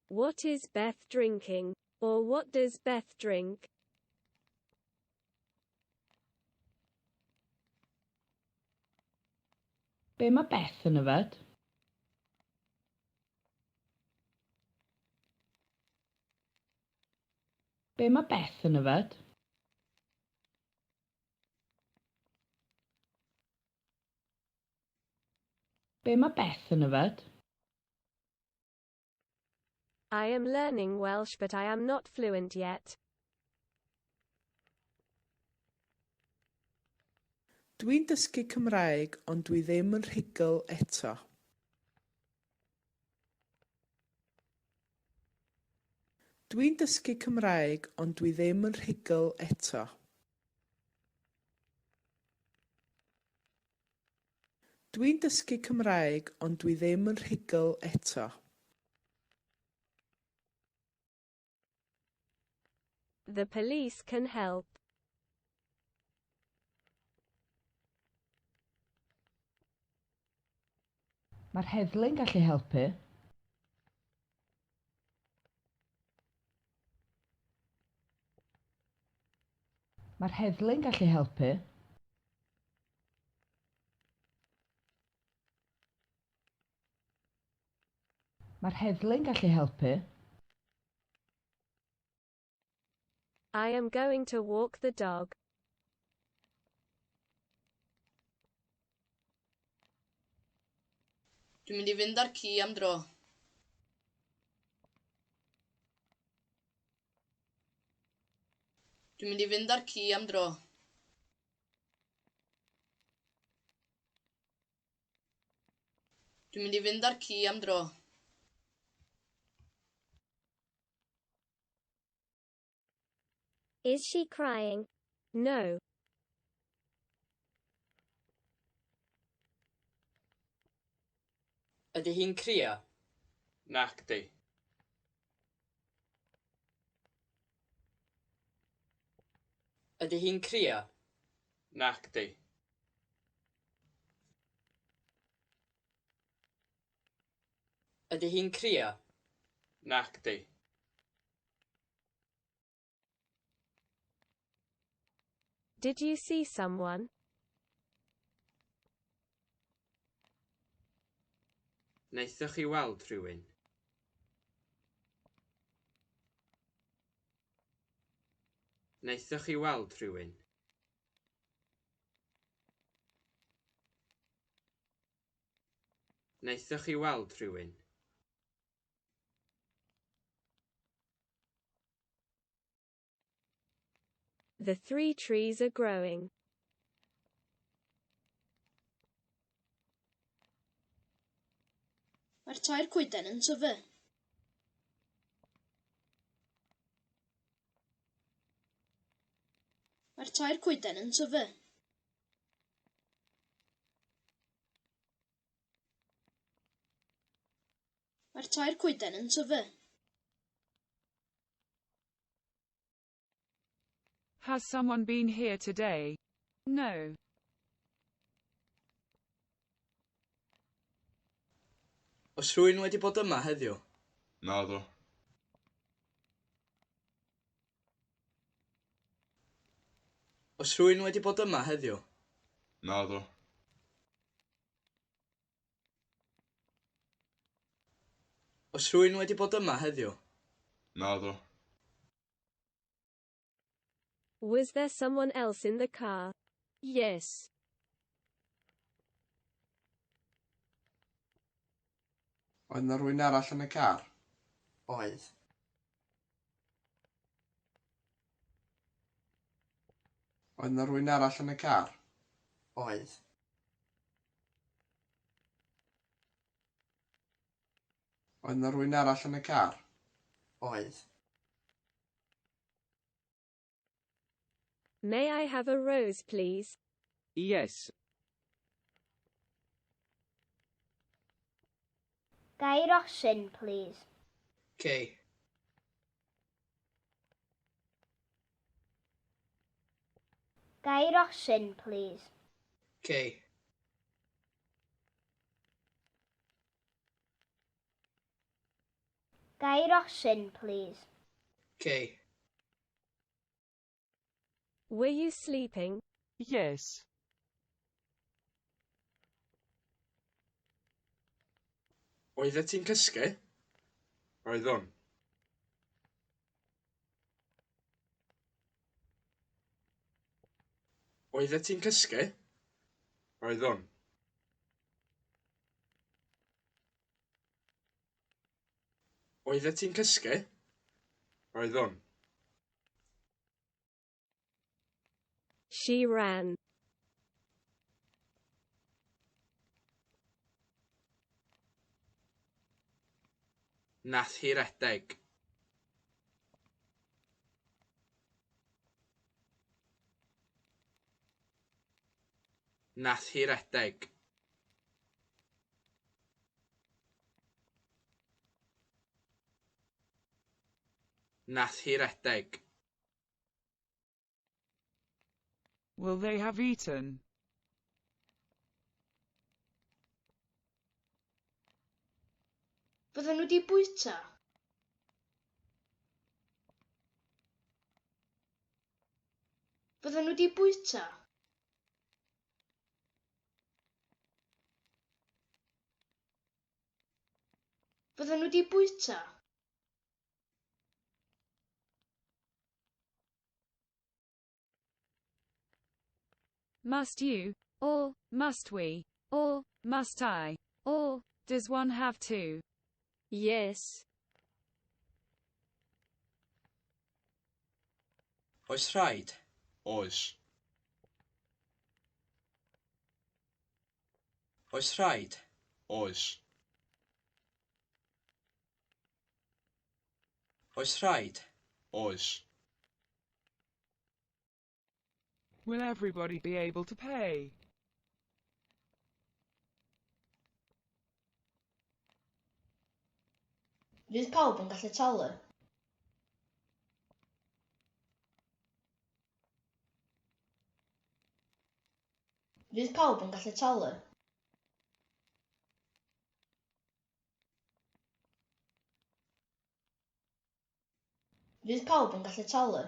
What is Beth drinking? Or what does Beth drink? Be mae Beth yn yfed? Be mae Beth yn yfed? Be mae Beth yn yfed? I am learning Welsh but I am not fluent yet. Dwi'n dysgu Cymraeg ond dwi ddim yn rhugl eto. Dwi'n dysgu Cymraeg ond dwi ddim yn rhugl eto. Dwi'n dysgu Cymraeg ond dwi ddim yn rhugl eto. The police can help. Mae'r heddlu'n gallu helpu. Mae'r heddlu'n gallu helpu. Mae'r heddlu'n gallu helpu. I am going to walk the dog. Dwi'n mynd i fynd ar ci am dro. Dwi'n mynd i fynd ar ci am dro. Dwi'n mynd i fynd ar ci am dro. Is she crying? No. Ydy hi'n crio? Nacdi. Ydy hi'n crio? Nacdi. Ydy hi'n crio? Nacdi. Did you see someone? Wnaethoch chi weld rhywun? Wnaethoch chi weld rhywun? Wnaethoch chi weld rhywun? The 3 trees are growing. Mae'r tair coeden yn tyfu. Mae'r tair coeden yn tyfu. Mae'r tair coeden yn tyfu. Has someone been here today? No. Oes rhywun wedi bod yma heddiw? Naddo. Oes rhywun wedi bod yma heddiw? Naddo. Oes rhywun wedi bod yma heddiw? Naddo. Was there someone else in the car? Yes. Oedd yna rhywun arall yn y car? Oedd. Oedd yna rhywun arall yn y car? Oedd. Oedd yna rhywun arall yn y car? Oedd. May I have a rose, please? Yes. Gai rosyn, please. Cei. Gai rosyn, please. Cei. Gai rosyn, please. Okay. Were you sleeping? Yes. Oeddet ti'n cysgu? Oeddwn. Oeddet ti'n cysgu? Oeddwn. Oeddet ti'n cysgu? Oeddwn. She ran. Nath hi redeg. Nath hi redeg. Nath hi redeg. Will they have eaten? Bydden nhw wedi bwyta? Bydden nhw wedi bwyta? Bydden nhw wedi bwyta? Must you? Or must we? Or must I? Or does one have to? Yes. Oes rhaid? Oes. Oes rhaid? Oes. Oes rhaid? Oes. Will everybody be able to pay? Fydd pawb yn gallu talu? Fydd pawb yn gallu talu? Fydd pawb yn gallu talu?